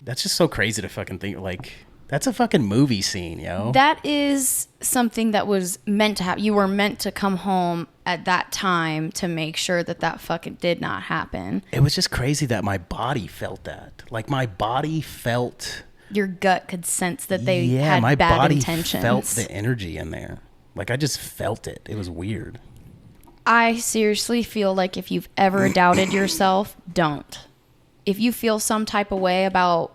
That's just so crazy to fucking think, like, that's a fucking movie scene, yo. That is something that was meant to happen. You were meant to come home at that time to make sure that fucking did not happen. It was just crazy that my body felt that. Like, my body felt... Your gut could sense that they had bad intentions. My body felt the energy in there. Like, I just felt it. It was weird. I seriously feel like if you've ever doubted yourself, don't. If you feel some type of way about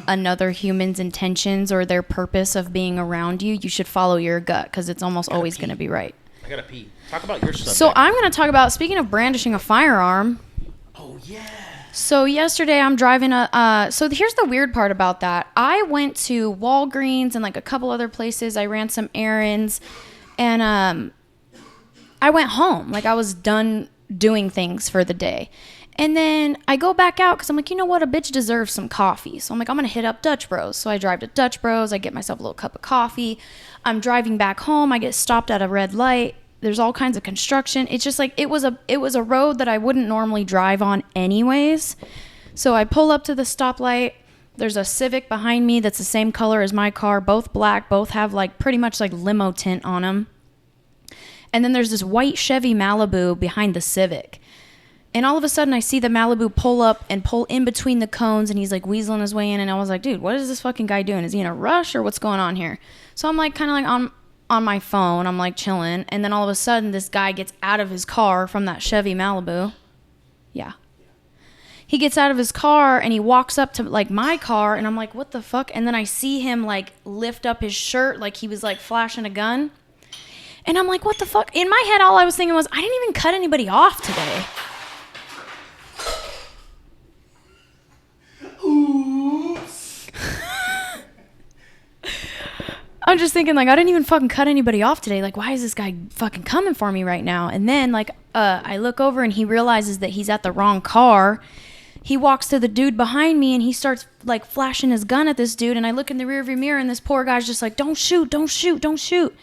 another human's intentions or their purpose of being around you, you should follow your gut, because it's almost always going to be right. I gotta pee. Talk about your subject. So I'm going to talk about, speaking of brandishing a firearm. Oh, yeah. So yesterday I'm driving so here's the weird part about that. I went to Walgreens and like a couple other places. I ran some errands, and I went home. Like, I was done doing things for the day. And then I go back out because I'm like, you know what? A bitch deserves some coffee. So I'm like, I'm going to hit up Dutch Bros. So I drive to Dutch Bros. I get myself a little cup of coffee. I'm driving back home. I get stopped at a red light. There's all kinds of construction. It's just like, it was a road that I wouldn't normally drive on anyways. So I pull up to the stoplight. There's a Civic behind me that's the same color as my car. Both black. Both have like pretty much like limo tint on them. And then there's this white Chevy Malibu behind the Civic. And all of a sudden, I see the Malibu pull up and pull in between the cones, and he's like weaseling his way in. And I was like, dude, what is this fucking guy doing? Is he in a rush or what's going on here? So I'm like kind of like on my phone. I'm like chilling. And then all of a sudden, this guy gets out of his car from that Chevy Malibu. Yeah. He gets out of his car and he walks up to like my car. And I'm like, what the fuck? And then I see him like lift up his shirt like he was like flashing a gun. And I'm like, what the fuck? In my head, all I was thinking was, I didn't even cut anybody off today. Oops. I'm just thinking, like, I didn't even fucking cut anybody off today. Like, why is this guy fucking coming for me right now? And then, like, I look over and he realizes that he's at the wrong car. He walks to the dude behind me and he starts, like, flashing his gun at this dude. And I look in the rearview mirror and this poor guy's just like, don't shoot, don't shoot, don't shoot.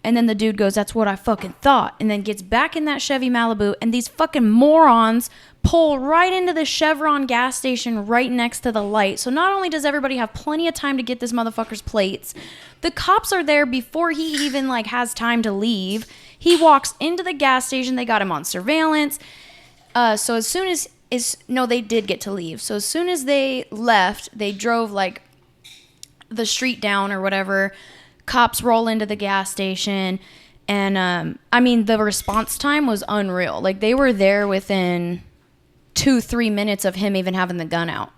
And then the dude goes, that's what I fucking thought. And then gets back in that Chevy Malibu. And these fucking morons pull right into the Chevron gas station right next to the light. So not only does everybody have plenty of time to get this motherfucker's plates, the cops are there before he even like has time to leave. He walks into the gas station. They got him on surveillance. So as soon as no, they did get to leave. So as soon as they left, they drove like the street down or whatever. Cops roll into the gas station. And I mean, the response time was unreal. Like, they were there within 2-3 minutes of him even having the gun out.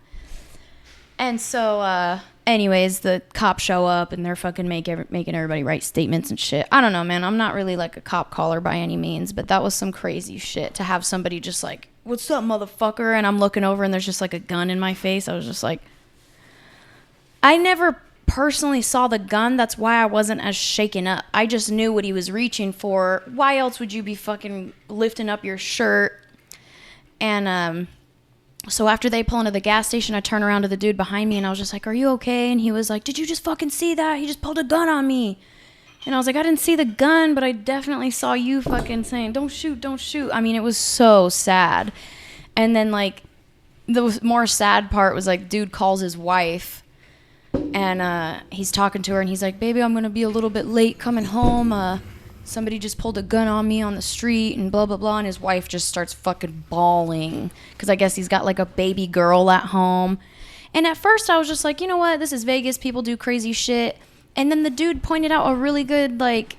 And so anyways, the cops show up and they're fucking making everybody write statements and shit. I don't know, man. I'm not really like a cop caller by any means, but that was some crazy shit to have somebody just like, what's up, motherfucker? And I'm looking over and there's just like a gun in my face. I was just like, I never personally saw the gun. That's why I wasn't as shaken up. I just knew what he was reaching for. Why else would you be fucking lifting up your shirt? And so after they pull into the gas station, I turn around to the dude behind me and I was just like, are you okay? And he was like, did you just fucking see that? He just pulled a gun on me. And I was like, I didn't see the gun, but I definitely saw you fucking saying, don't shoot, don't shoot. I mean, it was so sad. And then like the more sad part was like, dude calls his wife and he's talking to her and he's like, baby, I'm going to be a little bit late coming home. Somebody just pulled a gun on me on the street and blah, blah, blah. And his wife just starts fucking bawling because I guess he's got like a baby girl at home. And at first I was just like, you know what? This is Vegas. People do crazy shit. And then the dude pointed out a really good like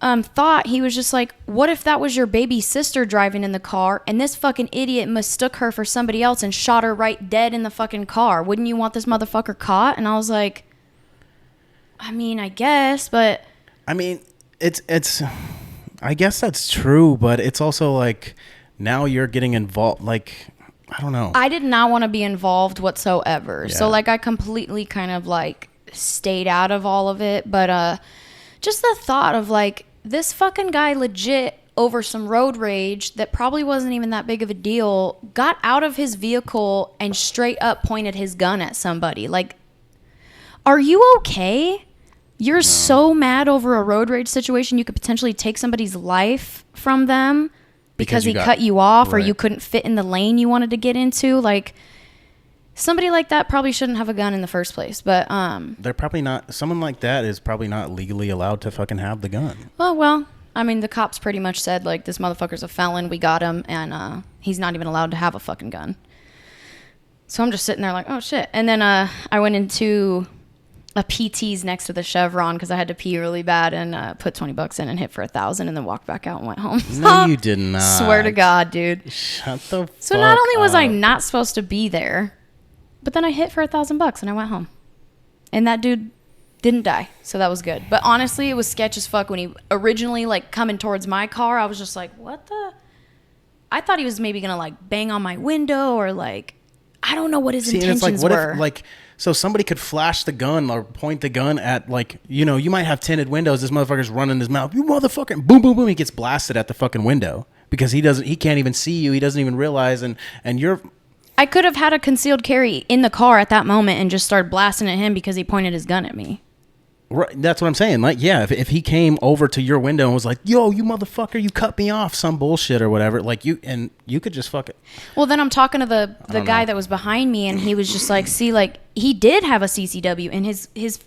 thought. He was just like, what if that was your baby sister driving in the car and this fucking idiot mistook her for somebody else and shot her right dead in the fucking car? Wouldn't you want this motherfucker caught? And I was like, I mean, I guess, but I mean, it's I guess that's true, but it's also like now you're getting involved. Like, I don't know. I did not want to be involved whatsoever. Yeah. So like I completely kind of like stayed out of all of it. But just the thought of like this fucking guy legit over some road rage that probably wasn't even that big of a deal got out of his vehicle and straight up pointed his gun at somebody. Like, are you okay? You're so mad over a road rage situation you could potentially take somebody's life from them because he cut you off, right, or you couldn't fit in the lane you wanted to get into. Like, somebody like that probably shouldn't have a gun in the first place. But they're probably not. Someone like that is probably not legally allowed to fucking have the gun. Well, I mean, the cops pretty much said like, this motherfucker's a felon. We got him, and he's not even allowed to have a fucking gun. So I'm just sitting there like, oh shit. And then I went into a PT's next to the Chevron because I had to pee really bad and put $20 in and hit for 1,000 and then walked back out and went home. No, you did not. Swear to God, dude. Shut the fuck So not only was up. I not supposed to be there, but then I hit for $1,000 and I went home. And that dude didn't die, so that was good. But honestly, it was sketch as fuck when he originally like coming towards my car. I was just like, what the? I thought he was maybe gonna like bang on my window or like, I don't know what his intentions and it's like, what were. if, like, So somebody could flash the gun or point the gun at, like, you know, you might have tinted windows. This motherfucker's running his mouth. You motherfucker. Boom, boom, boom. He gets blasted at the fucking window because he can't even see you. He doesn't even realize. And you're. I could have had a concealed carry in the car at that moment and just started blasting at him because he pointed his gun at me. Right, that's what I'm saying. Like, yeah, if he came over to your window and was like, "Yo, you motherfucker, you cut me off," some bullshit or whatever, like you could just fuck it. Well, then I'm talking to the guy that was behind me, and he was just like, "See, like he did have a CCW, and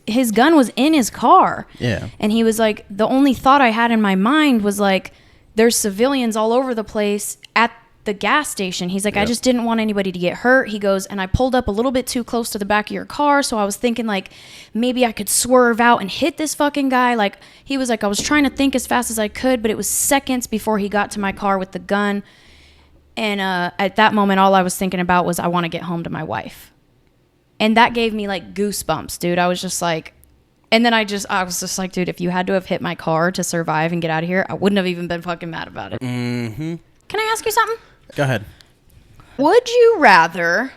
his gun was in his car." Yeah. And he was like, "The only thought I had in my mind was like, there's civilians all over the place at the gas station." He's like, "I just didn't want anybody to get hurt." He goes, "And I pulled up a little bit too close to the back of your car, so I was thinking like maybe I could swerve out and hit this fucking guy." Like, he was like, "I was trying to think as fast as I could, but it was seconds before he got to my car with the gun." And at that moment, all I was thinking about was I want to get home to my wife. And that gave me like goosebumps, dude. I was just like, and then I was just like, dude, if you had to have hit my car to survive and get out of here, I wouldn't have even been fucking mad about it. Mm-hmm. Can I ask you something? Go ahead. Would you rather...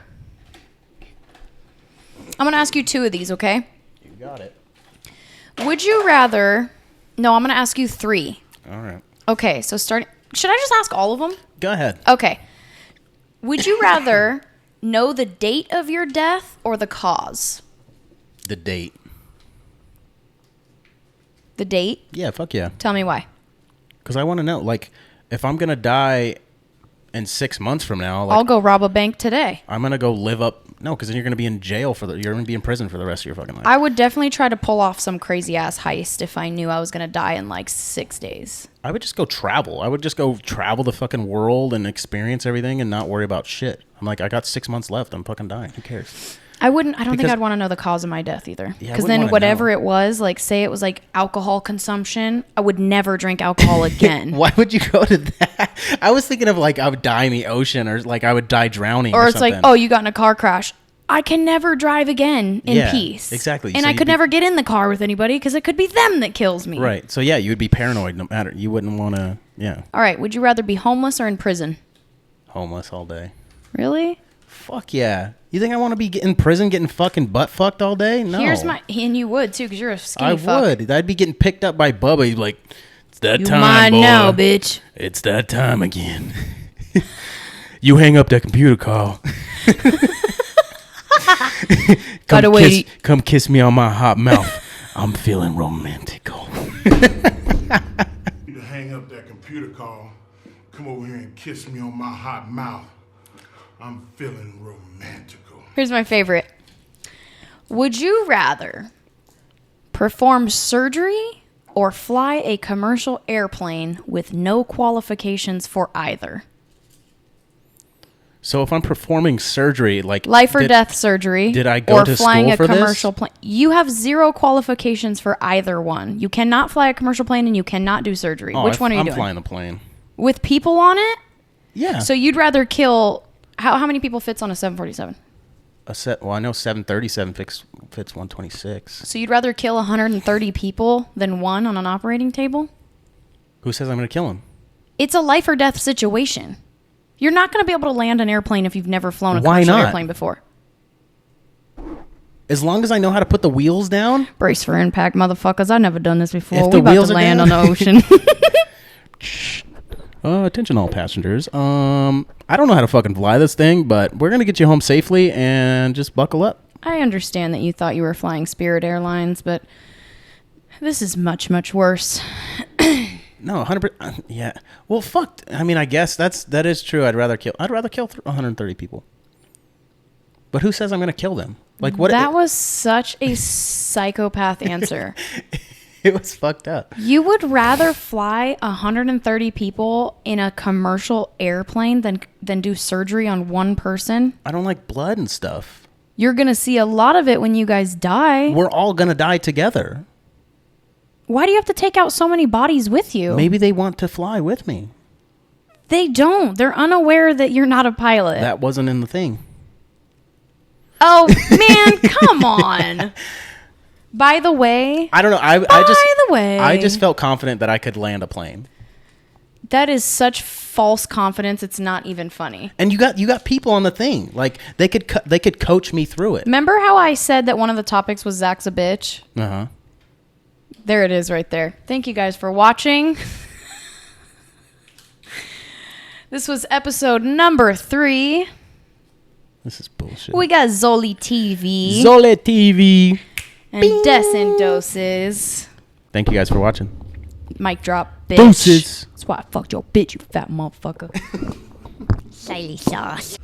I'm going to ask you 2 of these, okay? You got it. Would you rather... No, I'm going to ask you 3. All right. Okay, so starting... Should I just ask all of them? Go ahead. Okay. Would you rather know the date of your death or the cause? The date. The date? Yeah, fuck yeah. Tell me why. Because I want to know, like, if I'm going to die in 6 months from now, like, I'll go rob a bank today. I'm going to go live up. No, because then you're going to be in jail you're going to be in prison for the rest of your fucking life. I would definitely try to pull off some crazy ass heist if I knew I was going to die in like 6 days. I would just go travel. I would just go travel the fucking world and experience everything and not worry about shit. I'm like, I got 6 months left. I'm fucking dying. Who cares? I don't think I'd want to know the cause of my death either. Yeah, because then whatever it was, like say it was like alcohol consumption, I would never drink alcohol again. Why would you go to that? I was thinking of like I would die in the ocean or like I would die drowning or it's something. like, oh, you got in a car crash. I can never drive again in peace. Exactly. And so I could never get in the car with anybody because it could be them that kills me. Right. So yeah, you would be paranoid no matter. You wouldn't want to, yeah. All right. Would you rather be homeless or in prison? Homeless all day. Really? Fuck yeah. You think I want to be in prison getting fucking butt fucked all day? No. And you would too because you're a skinny fuck. I would. I'd be getting picked up by Bubba. He'd be like, it's that you time, mine boy. now, bitch. It's that time again. You hang up that computer call. Come kiss me on my hot mouth. I'm feeling romantical. You to hang up that computer call. Come over here and kiss me on my hot mouth. I'm feeling romantical. Here's my favorite. Would you rather perform surgery or fly a commercial airplane with no qualifications for either? So if I'm performing surgery, like life or death surgery, did I go to flying school a for commercial plane, you have 0 qualifications for either one. You cannot fly a commercial plane and you cannot do surgery. Which one are you doing? I'm flying the plane with people on it. Yeah. So you'd rather kill how many people fits on a 747? Well, I know 737 fits 126. So you'd rather kill 130 people than one on an operating table? Who says I'm going to kill him? It's a life or death situation. You're not going to be able to land an airplane if you've never flown a commercial airplane before. As long as I know how to put the wheels down. Brace for impact, motherfuckers. I've never done this before. If the We're about wheels to are land down. on the ocean. Attention all passengers. I don't know how to fucking fly this thing, but we're going to get you home safely and just buckle up. I understand that you thought you were flying Spirit Airlines, but this is much, much worse. No, 100%. Yeah. Well, fuck. I mean, I guess that is true. I'd rather kill 130 people. But who says I'm going to kill them? Like what? That was such a psychopath answer. It was fucked up. You would rather fly 130 people in a commercial airplane than do surgery on one person? I don't like blood and stuff. You're going to see a lot of it when you guys die. We're all going to die together. Why do you have to take out so many bodies with you? Maybe they want to fly with me. They don't. They're unaware that you're not a pilot. That wasn't in the thing. Oh, man, come on. By the way. I don't know. I just felt confident that I could land a plane. That is such false confidence. It's not even funny. And you got people on the thing. Like they could coach me through it. Remember how I said that one of the topics was Zach's a bitch? Uh-huh. There it is right there. Thank you guys for watching. This was episode number 3. This is bullshit. We got Zoli TV. Zole TV. And Des and Doses. Thank you guys for watching. Mic drop, bitch. Doses. That's why I fucked your bitch, you fat motherfucker. Silly sauce.